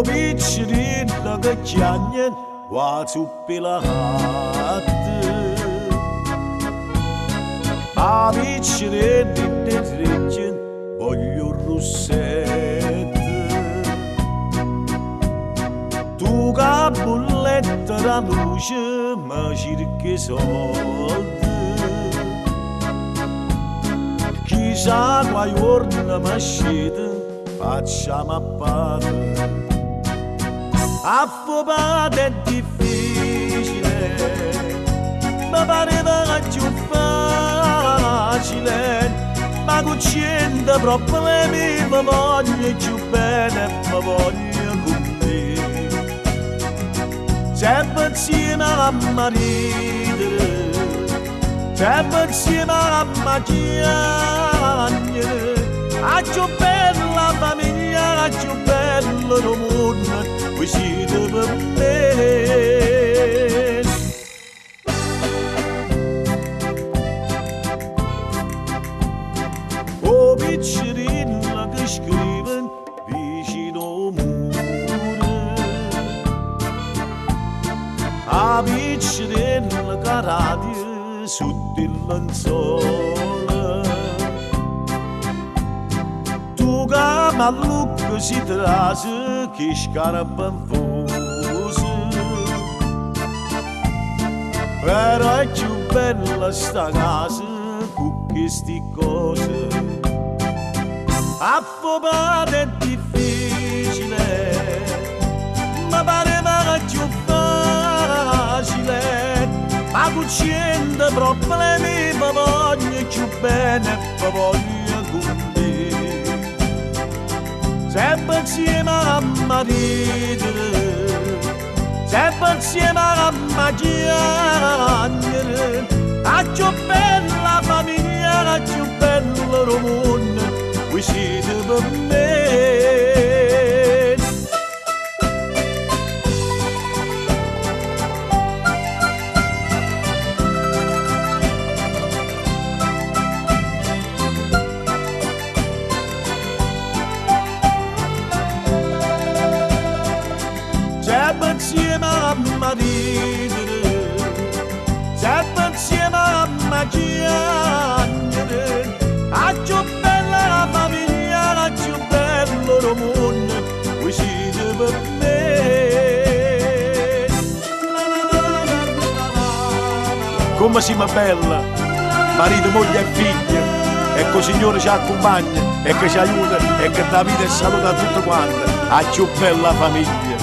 piccerino che chiagna qua zuppi la latte. A piccerino di treccia voglio un rossetto. Tu capulletta da luce mi cerchi soldi. Chissà quai giorni mi scende, facciamo a parte. Affobata è difficile, mi pareva più facile, ma con 100 problemi mi voglio più bene, mi voglio con te. Sempre insieme a maridere, sempre insieme a chiagnere, a più bella famiglia, a più bello il mondo, voi siete per me. Oh piccerino che scrive vicino muro, a piccerino che radio sotto il lenzuolo. Tu che mallucco si trase, che scarpa infusa, però è più bella sta casa con queste cose. Affobata è difficile, ma pareva più facile, ma con 100 problemi mi voglio più bene, mi voglio con te. Sempre insieme a maridere, sempre insieme a chiagnere, a più bella famiglia, a più bello il mondo, voi siete per me. Sempre insieme a maridere, sempre insieme a chiagnere, a più bella la famiglia, a più bello il mondo, voi siete per me. Come siamo bella, marito, moglie e figlia, e che il Signore ci accompagna, e che ci aiuta, e che dà vita e salute a tutti quanti, a più bella famiglia.